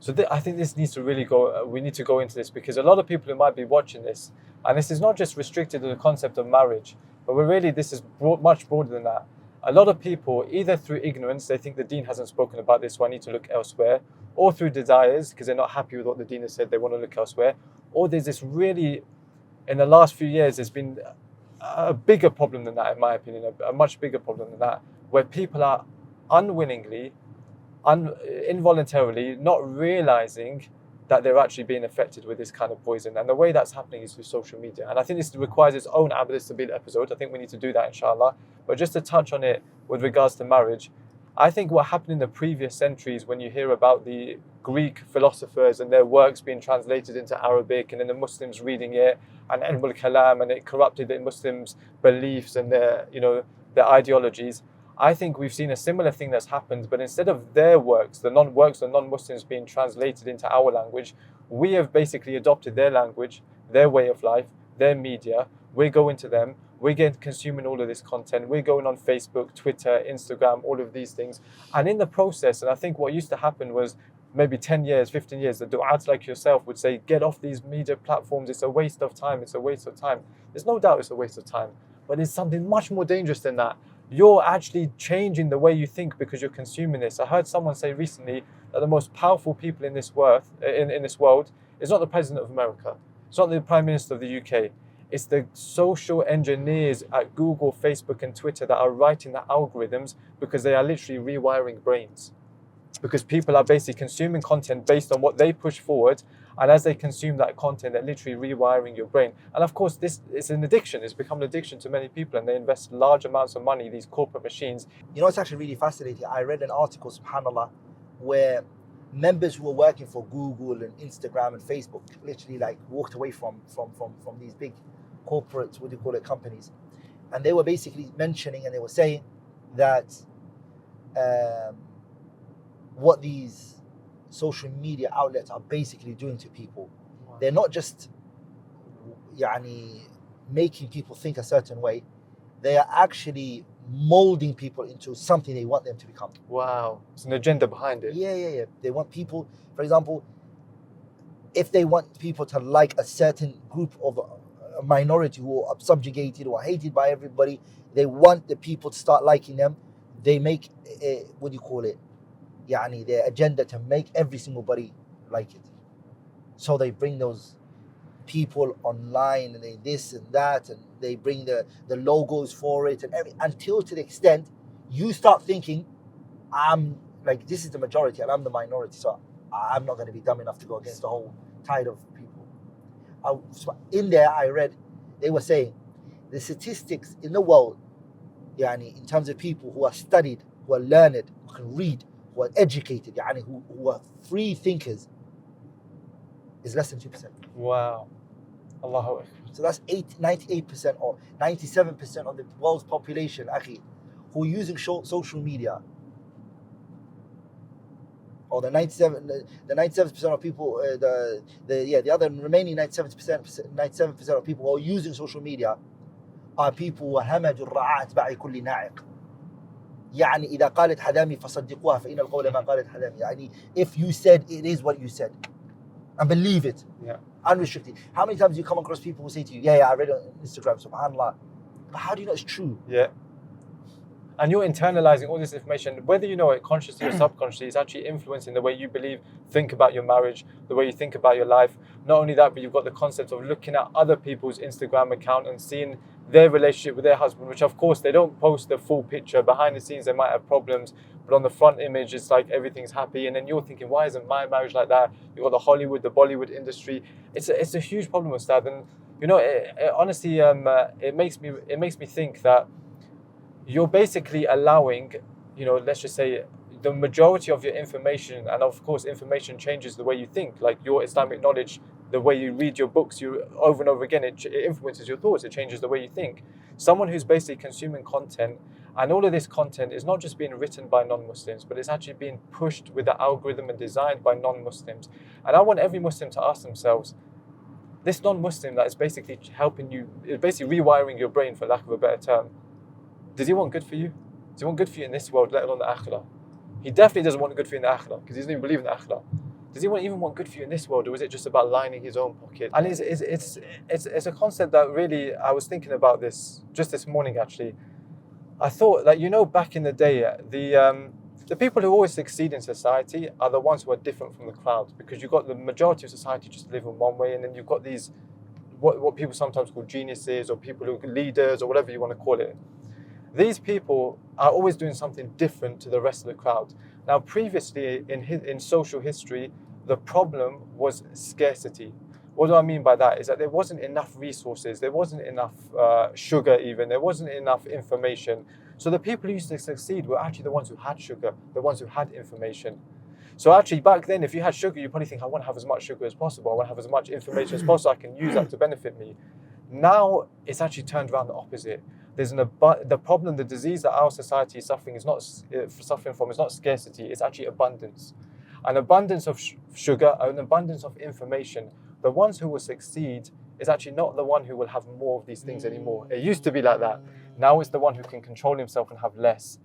So I think this needs to really go. We need to go into this because a lot of people who might be watching this, and this is not just restricted to the concept of marriage, but this is much broader than that. A lot of people, either through ignorance, they think the Deen hasn't spoken about this, so I need to look elsewhere, or through desires because they're not happy with what the Deen has said, they want to look elsewhere, or there's this really, in the last few years, there's been a bigger problem than that, in my opinion, a much bigger problem than that, where people are unwillingly, involuntarily not realizing that they're actually being affected with this kind of poison. And the way that's happening is through social media. And I think this requires its own Abdus Sabil episode. I think we need to do that, inshallah. But just to touch on it with regards to marriage, I think what happened in the previous centuries, when you hear about the Greek philosophers and their works being translated into Arabic, and then the Muslims reading it, and Ilm al-Kalam, and it corrupted the Muslims' beliefs and their ideologies. I think we've seen a similar thing that's happened, but instead of their works, the non-Muslims being translated into our language, we have basically adopted their language, their way of life, their media. We're going to them, we're consuming all of this content, we're going on Facebook, Twitter, Instagram, all of these things. And in the process, and I think what used to happen was maybe 10 years, 15 years, the du'ats like yourself would say, get off these media platforms, it's a waste of time, it's a waste of time. There's no doubt it's a waste of time, but it's something much more dangerous than that. You're actually changing the way you think because you're consuming this. I heard someone say recently that the most powerful people in this world is not the President of America. It's not the Prime Minister of the UK. It's the social engineers at Google, Facebook, and Twitter that are writing the algorithms because they are literally rewiring brains. Because people are basically consuming content based on what they push forward, and as they consume that content, they're literally rewiring your brain. And of course, this is an addiction. It's become an addiction to many people, and they invest large amounts of money, these corporate machines. You know, it's actually really fascinating. I read an article, subhanAllah, where members who were working for Google and Instagram and Facebook literally like walked away from these big corporate, companies. And they were basically mentioning, and they were saying that what these social media outlets are basically doing to people. Wow. They're not just making people think a certain way, they are actually molding people into something they want them to become. Wow. There's an agenda behind it. Yeah. They want people, for example, if they want people to like a certain group of a minority who are subjugated or hated by everybody, they want the people to start liking them. They make, their agenda to make every single body like it. So they bring those people online and they this and that, and they bring the logos for it and until to the extent you start thinking, I'm like, this is the majority and I'm the minority, so I'm not going to be dumb enough to go against the whole tide of people. In there I read, they were saying the statistics in the world, in terms of people who are studied, who are learned, who can read, who are educated, who are free thinkers, is less than 2%. Wow. Allahu Akbar. So that's 98% or 97% of the world's population, who are using social media. Or the 97% of people, the other remaining 97% of people who are using social media are people who همجوا الرعاة تبع كل ناعق. إذا قالت حدامي فصدقوها فإن القول ما قالت حدامي. If you said, it is what you said, and believe it. Yeah. Unrestricted. How many times do you come across people who say to you, I read it on Instagram, subhanAllah, but how do you know it's true? Yeah. And you're internalizing all this information, whether you know it consciously or subconsciously, it's actually influencing the way you think about your marriage, the way you think about your life. Not only that, but you've got the concept of looking at other people's Instagram account and seeing their relationship with their husband, which of course they don't post the full picture. Behind the scenes, they might have problems, but on the front image, it's like everything's happy. And then you're thinking, why isn't my marriage like that? You've got the Hollywood, the Bollywood industry. It's a huge problem with that. And honestly, it makes me think that you're basically allowing, let's just say, the majority of your information, and of course information changes the way you think, like your Islamic knowledge, the way you read your books, you over and over again, it influences your thoughts, it changes the way you think. Someone who's basically consuming content, and all of this content is not just being written by non-Muslims, but it's actually being pushed with the algorithm and designed by non-Muslims. And I want every Muslim to ask themselves, this non-Muslim that is basically helping you, is basically rewiring your brain, for lack of a better term, does he want good for you? Does he want good for you in this world, let alone the akhirah? He definitely doesn't want good for you in the akhirah, because he doesn't even believe in the akhirah. Does he even want good for you in this world, or is it just about lining his own pocket? And it's a concept that really, I was thinking about this just this morning actually. I thought that, you know, back in the day, the people who always succeed in society are the ones who are different from the crowd, because you've got the majority of society just live in one way, and then you've got these what people sometimes call geniuses, or people who are leaders, or whatever you want to call it. These people are always doing something different to the rest of the crowd. Now, previously in social history, the problem was scarcity. What do I mean by that? Is that there wasn't enough resources, there wasn't enough sugar even, there wasn't enough information. So the people who used to succeed were actually the ones who had sugar, the ones who had information. So actually back then, if you had sugar, you probably think, I want to have as much sugar as possible, I want to have as much information as possible, I can use that to benefit me. Now, it's actually turned around the opposite. There's the problem, the disease that our society is suffering from is not scarcity, it's actually abundance. An abundance of sugar, an abundance of information. The ones who will succeed is actually not the one who will have more of these things anymore. It used to be like that. Now it's the one who can control himself and have less.